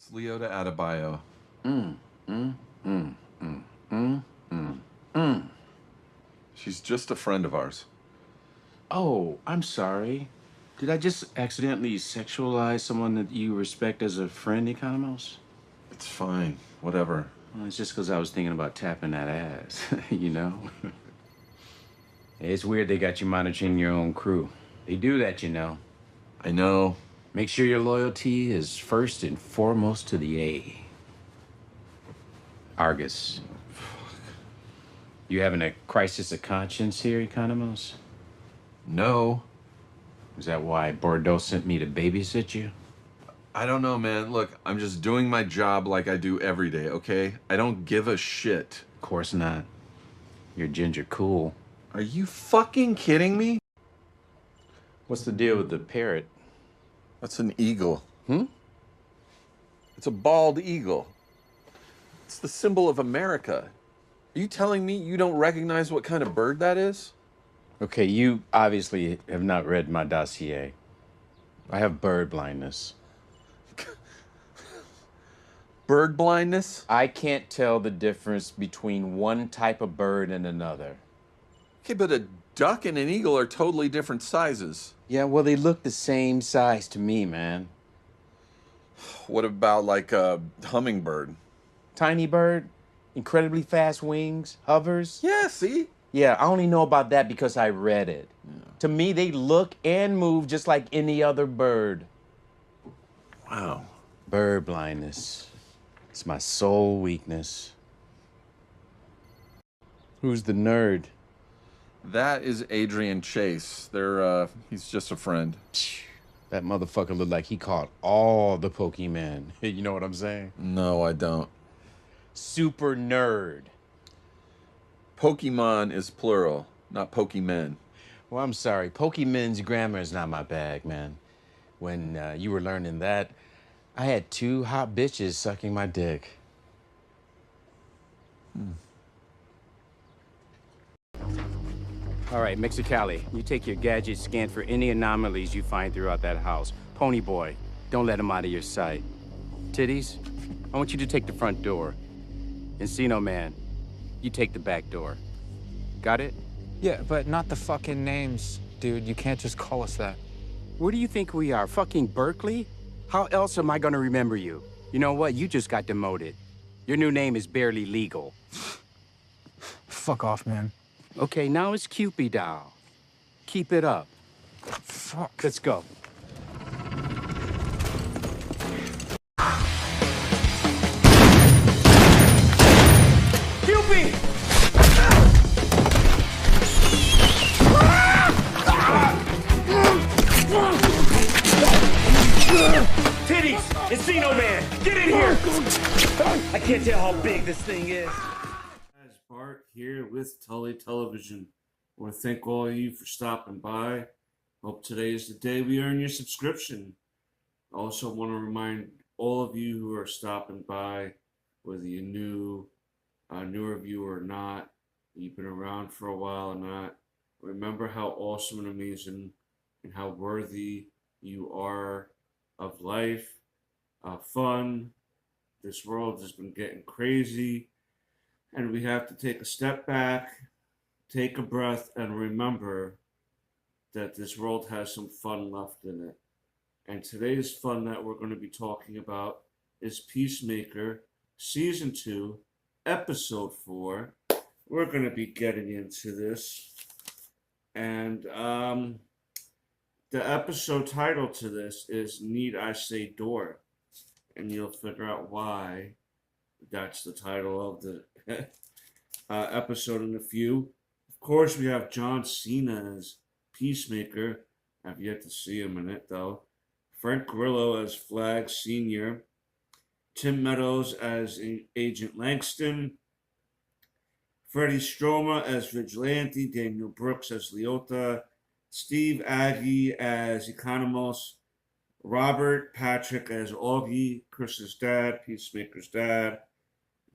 It's Leo to Adebayo. Mm, mm, mm, mm, mm, mm, mm. She's just a friend of ours. Oh, I'm sorry. Did I just accidentally sexualize someone that you respect as a friend, Economos? It's fine. Whatever. Well, it's just because I was thinking about tapping that ass, you know? It's weird they got you monitoring your own crew. They do that, you know. I know. Make sure your loyalty is first and foremost to the A. Argus. You having a crisis of conscience here, Economos? No. Is that why Bordeaux sent me to babysit you? I don't know, man. Look, I'm just doing my job like I do every day, okay? I don't give a shit. Of course not. You're ginger cool. Are you fucking kidding me? What's the deal with the parrot? That's an eagle. Hmm? It's a bald eagle. It's the symbol of America. Are you telling me you don't recognize what kind of bird that is? Okay, you obviously have not read my dossier. I have bird blindness. Bird blindness? I can't tell the difference between one type of bird and another. Okay, but a duck and an eagle are totally different sizes. Yeah, well, they look the same size to me, man. What about like a hummingbird? Tiny bird, incredibly fast wings, hovers. Yeah, see? Yeah, I only know about that because I read it. Yeah. To me, they look and move just like any other bird. Wow. Bird blindness. It's my sole weakness. Who's the nerd? That is Adrian Chase. He's just a friend. That motherfucker looked like he caught all the Pokemon. You know what I'm saying? No, I don't. Super nerd. Pokemon is plural, not Pokemon. Well, I'm sorry. Pokemon's grammar is not my bag, man. When you were learning that, I had 2 hot bitches sucking my dick. All right, Mexicali, you take your gadget, scan for any anomalies you find throughout that house. Pony boy, don't let him out of your sight. Titties, I want you to take the front door. Encino man, you take the back door. Got it? Yeah, but not the fucking names, dude. You can't just call us that. Where do you think we are? Fucking Berkeley? How else am I gonna remember you? You know what? You just got demoted. Your new name is barely legal. Fuck off, man. Okay, now it's Cupid doll. Keep it up. Fuck. Let's go. Cupid! Titties! Encino man! Get in here! I can't tell how big this thing is. Bart here with Tully Television. I want to thank all of you for stopping by. Hope today is the day we earn your subscription. I also want to remind all of you who are stopping by, whether you're newer viewer or not, you've been around for a while or not, remember how awesome and amazing and how worthy you are of life, of fun. This world has been getting crazy. And we have to take a step back, take a breath, and remember that this world has some fun left in it. And today's fun that we're going to be talking about is Peacemaker, Season 2, Episode 4. We're going to be getting into this. And the episode title to this is Need I Say Door? And you'll figure out why that's the title of the episode in a few. Of course, we have John Cena as Peacemaker. I've yet to see him in it, though. Frank Grillo as Flag Sr. Tim Meadows as Agent Langston. Freddie Stroma as Vigilante. Daniel Brooks as Leota. Steve Agee as Economos. Robert Patrick as Augie, Chris's dad, Peacemaker's dad.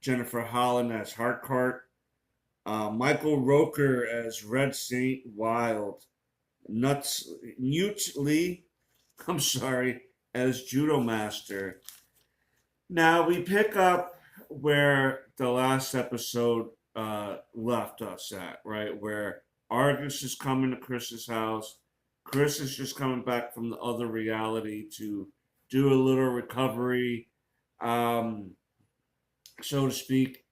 Jennifer Holland as Harcourt, Michael Roker as Red Saint Wild, Newt Lee, as Judo Master, Now we pick up where the last episode left us at, right? Where Argus is coming to Chris's house. Chris is just coming back from the other reality to do a little recovery, um, so to speak.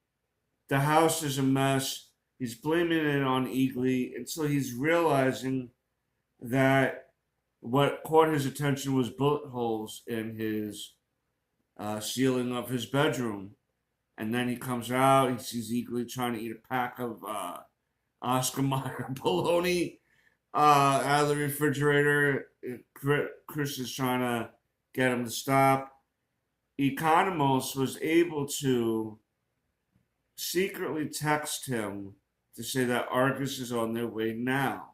The house is a mess. He's blaming it on Eagly until he's realizing that what caught his attention was bullet holes in his ceiling of his bedroom. And then he comes out, he sees Eagly trying to eat a pack of Oscar Mayer bologna out of the refrigerator. Chris is trying to get him to stop. Economos was able to secretly text him to say that Argus is on their way now,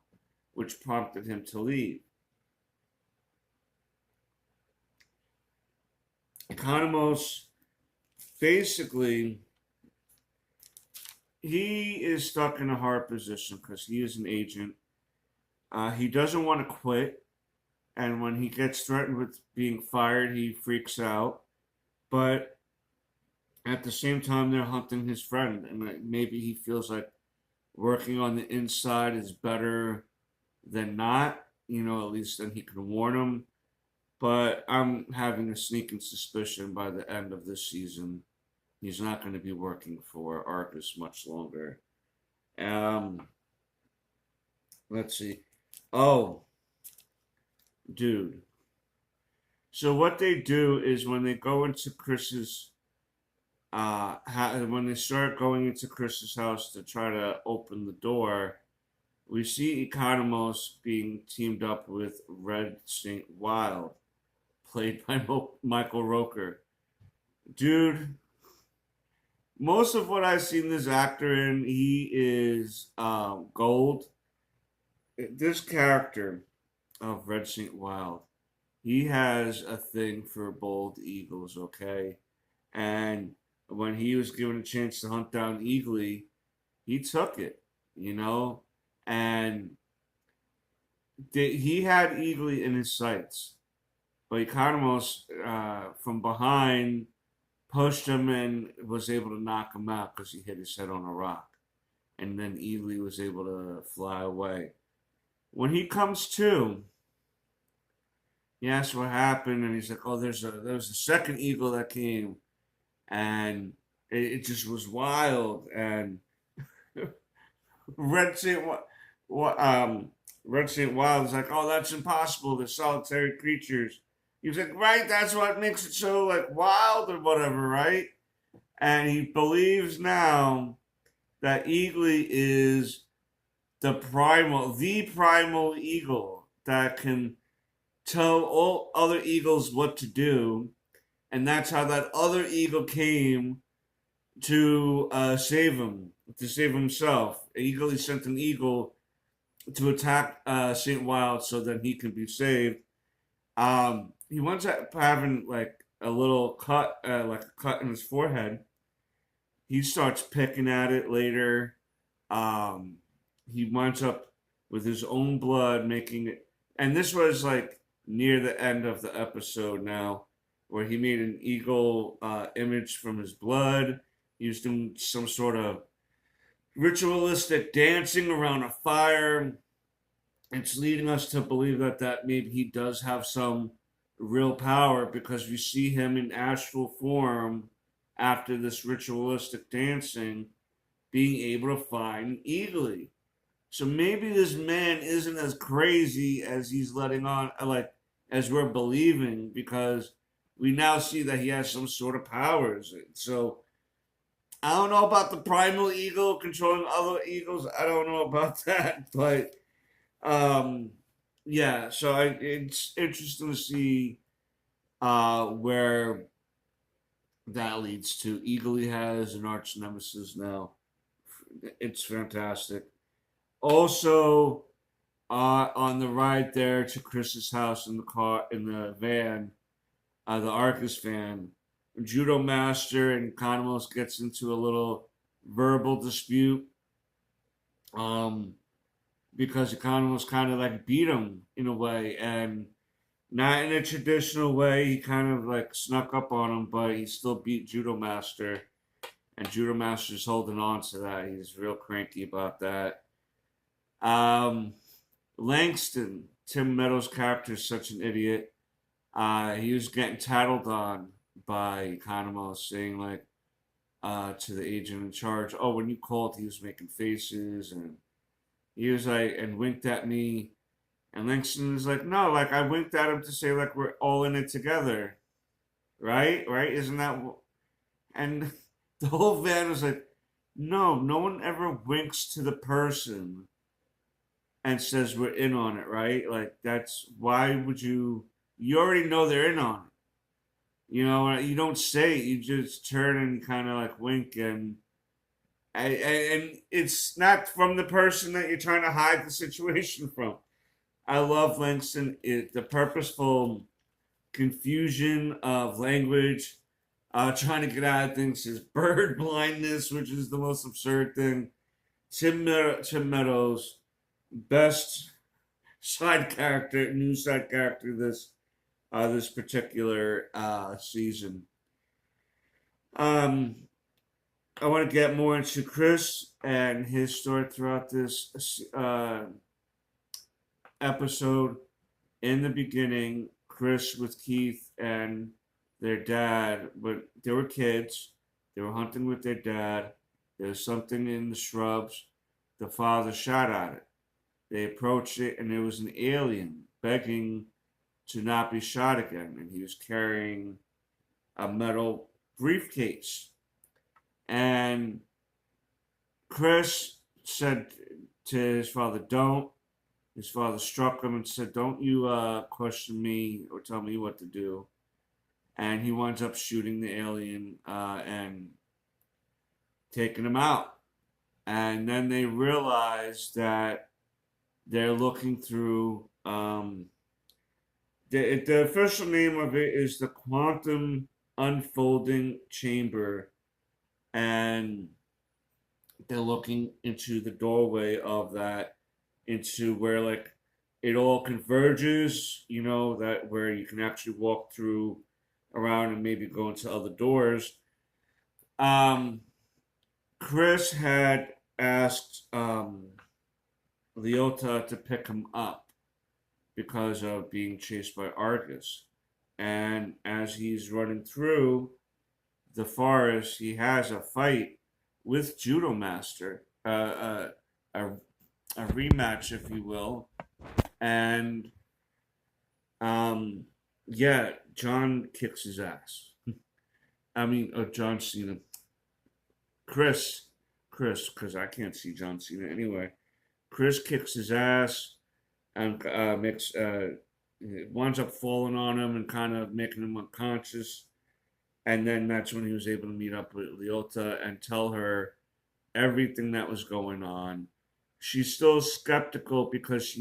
which prompted him to leave. Economos basically, he is stuck in a hard position because he is an agent. He doesn't want to quit, and when he gets threatened with being fired, he freaks out. But at the same time, they're hunting his friend, and maybe he feels like working on the inside is better than not. At least then he can warn him. But I'm having a sneaking suspicion by the end of this season, he's not going to be working for Arcus much longer. Let's see. Oh, dude. So what they do is when they go into Chris's, when they start going into Chris's house to try to open the door, we see Economos being teamed up with Red St. Wild, played by Michael Roker. Dude, most of what I've seen this actor in, he is gold. This character of Red St. Wild, he has a thing for bald eagles, okay? And when he was given a chance to hunt down Eagly, he took it, and he had Eagly in his sights. But Economos, from behind, pushed him and was able to knock him out because he hit his head on a rock. And then Eagly was able to fly away. When he comes to, he asks what happened, and he's like, "Oh, there was a second eagle that came, and it just was wild." And Red Saint, Red Saint Wild is like, "Oh, that's impossible. They're solitary creatures." He was like, "Right, that's what makes it so wild or whatever, right?" And he believes now that Eagly is the primal eagle that can tell all other eagles what to do, and that's how that other eagle came to save himself. Eagly sent an eagle to attack Saint Wild so that he can be saved. He winds up having a little cut, like a cut in his forehead. He starts picking at it later. He winds up with his own blood making it, and this was near the end of the episode now, where he made an eagle image from his blood. He was doing some sort of ritualistic dancing around a fire. It's leading us to believe that maybe he does have some real power, because we see him in astral form after this ritualistic dancing being able to find Eagly. So maybe this man isn't as crazy as he's letting on, as we're believing, because we now see that he has some sort of powers. So I don't know about the primal eagle controlling other eagles. I don't know about that, but yeah. So it's interesting to see where that leads to. Eagly has an arch nemesis now. It's fantastic. Also, on the ride there to Chris's house in the van, the Arcus van, Judo Master and Economos gets into a little verbal dispute, because Economos kind of beat him in a way, and Not in a traditional way. He kind of like snuck up on him, but he still beat Judo Master. And Judo Master's holding on to that. He's real cranky about that. Langston, Tim Meadows' character, is such an idiot. He was getting tattled on by Economos, saying like to the agent in charge, "Oh, when you called, he was making faces and he was like and winked at me." And Langston was like, "No, like I winked at him to say like we're all in it together, right? Right? Isn't that?" And the whole van was like, "No, no one ever winks to the person and says we're in on it, right? Like that's why would you? You already know they're in on it. You know, you don't say it. You just turn and kind of like wink, and it's not from the person that you're trying to hide the situation from. I love Langston. The purposeful confusion of language, trying to get out of things. His bird blindness, which is the most absurd thing. Tim Meadows, best new side character this particular season. I want to get more into Chris and his story throughout this episode. In the beginning, Chris with Keith and their dad, but they were kids. They were hunting with their dad. There was something in the shrubs. The father shot at it. They approached it, and there was an alien begging to not be shot again, and he was carrying a metal briefcase. And Chris said to his father, "Don't." His father struck him and said, "Don't you question me or tell me what to do." And he winds up shooting the alien and taking him out. And then they realize that they're looking through. The official name of it is the Quantum Unfolding Chamber, and they're looking into the doorway of that, into where like it all converges, you know, that where you can actually walk through around and maybe go into other doors. Chris had asked Leota to pick him up because of being chased by Argus. And as he's running through the forest, he has a fight with Judo Master, a rematch, if you will. And yeah, John kicks his ass. I mean, John Cena. Chris, because I can't see John Cena anyway. Chris kicks his ass and winds up falling on him and kind of making him unconscious. And then that's when he was able to meet up with Leota and tell her everything that was going on. She's still skeptical because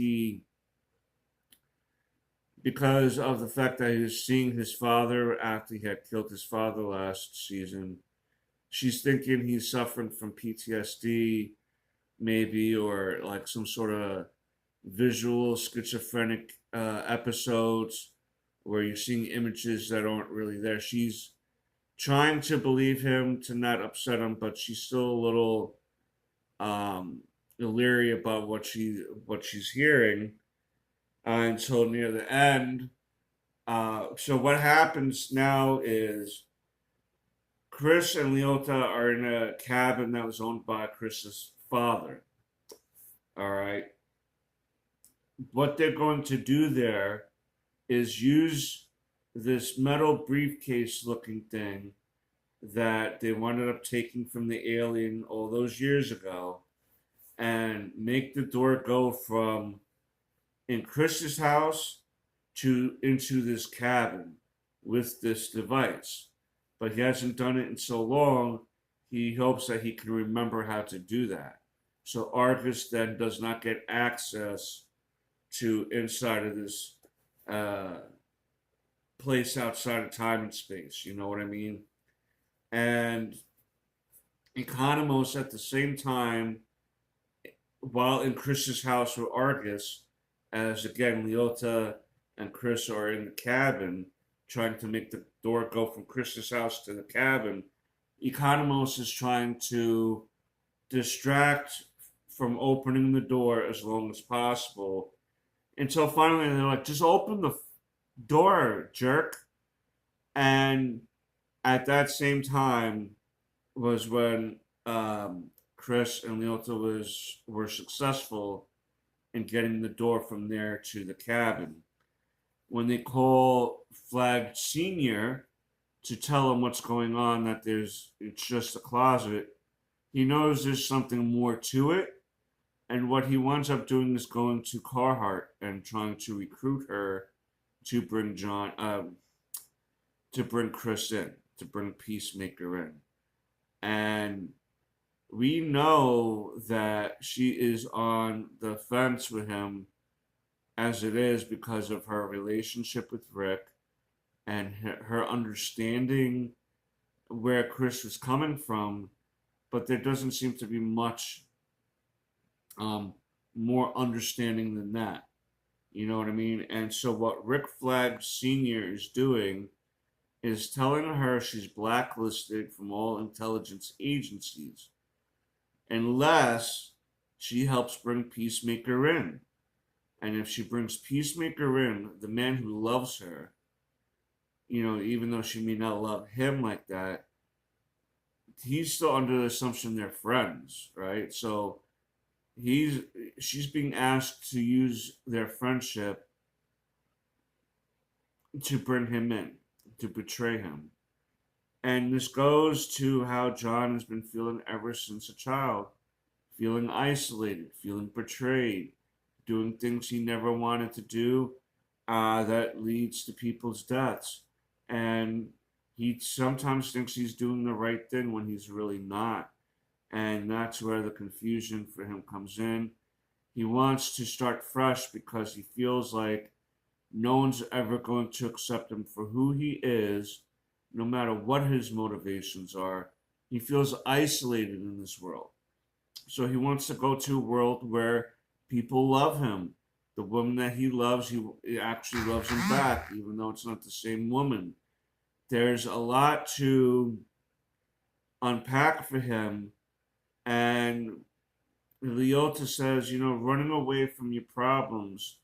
of the fact that he was seeing his father after he had killed his father last season. She's thinking he's suffering from PTSD, maybe, or like some sort of visual schizophrenic episodes where you're seeing images that aren't really there. She's trying to believe him to not upset him, but she's still a little leery about what she's hearing until near the end. So what happens now is Chris and Leota are in a cabin that was owned by Chris's father. All right. What they're going to do there is use this metal briefcase looking thing that they ended up taking from the alien all those years ago and make the door go from in Chris's house to into this cabin with this device. But he hasn't done it in so long, he hopes that he can remember how to do that. So Argus then does not get access to inside of this place outside of time and space. You know what I mean? And Economos at the same time, while in Chris's house with Argus, as again Leota and Chris are in the cabin trying to make the door go from Chris's house to the cabin, Economos is trying to distract from opening the door as long as possible until finally they're like, just open the door, jerk. And at that same time was when Chris and Leota were successful in getting the door from there to the cabin. When they call Flag Senior to tell him what's going on, that it's just a closet, he knows there's something more to it. And what he winds up doing is going to Carhart and trying to recruit her to bring to bring Chris in, to bring Peacemaker in. And we know that she is on the fence with him as it is because of her relationship with Rick and her understanding where Chris was coming from, but there doesn't seem to be much more understanding than that. You know what I mean? And so what Rick Flag Sr. is doing is telling her she's blacklisted from all intelligence agencies unless she helps bring Peacemaker in. And if she brings Peacemaker in, the man who loves her, you know, even though she may not love him like that, he's still under the assumption they're friends, right? So she's being asked to use their friendship to bring him in, to betray him. And this goes to how John has been feeling ever since a child, feeling isolated, feeling betrayed, doing things he never wanted to do that leads to people's deaths. And he sometimes thinks he's doing the right thing when he's really not. And that's where the confusion for him comes in. He wants to start fresh because he feels like no one's ever going to accept him for who he is, no matter what his motivations are. He feels isolated in this world. So he wants to go to a world where people love him. The woman that he loves, he actually loves him back, even though it's not the same woman. There's a lot to unpack for him. And Leota says, you know, running away from your problems,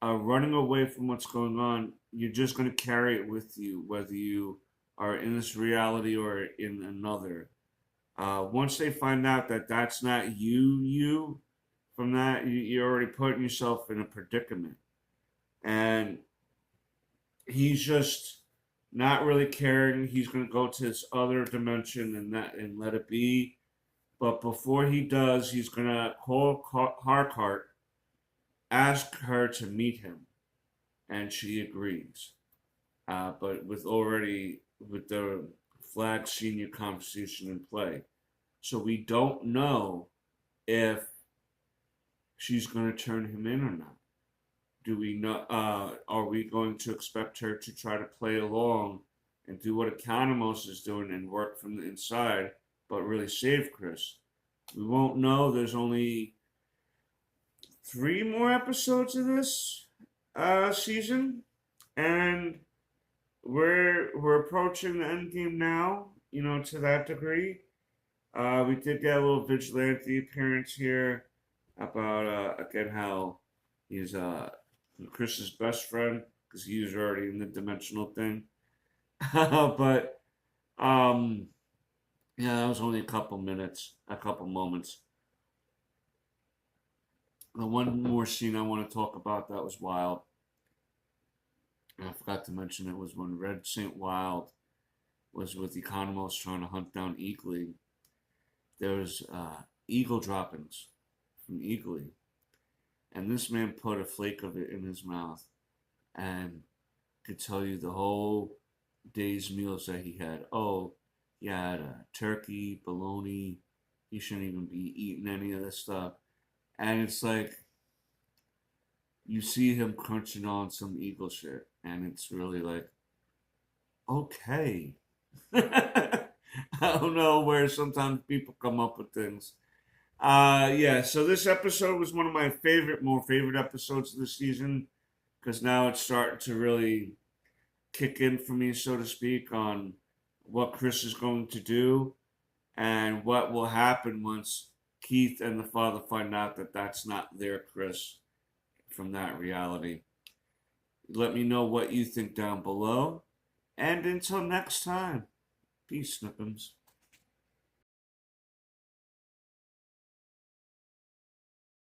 running away from what's going on, you're just going to carry it with you, whether you are in this reality or in another. Once they find out that that's not you, from that, you're already putting yourself in a predicament. And he's just not really caring. He's going to go to this other dimension and let it be. But before he does, he's going to call Harcourt, ask her to meet him. And she agrees. But with the Flag Senior conversation in play. So we don't know if she's going to turn him in or not. Do we know? Are we going to expect her to try to play along and do what Economos is doing and work from the inside, but really save Chris? We won't know. There's only 3 more episodes of this season, and we're approaching the end game now. You know, to that degree, we did get a little vigilante appearance here about again how he's Chris's best friend because he was already in the dimensional thing, but yeah, that was only a couple moments. The one more scene I want to talk about that was wild. I forgot to mention it was when Red St. Wild was with Economos trying to hunt down Eagly. There was eagle droppings from Eagly. And this man put a flake of it in his mouth and could tell you the whole day's meals that he had. Oh, he had turkey, bologna. He shouldn't even be eating any of this stuff. And it's like, you see him crunching on some eagle shit. And it's really like, okay. I don't know where sometimes people come up with things. Yeah, so this episode was one of my more favorite episodes of the season. because now it's starting to really kick in for me, so to speak, on what Chris is going to do and what will happen once Keith and the father find out that that's not their Chris from that reality. Let me know what you think down below. And until next time, peace, Snippums.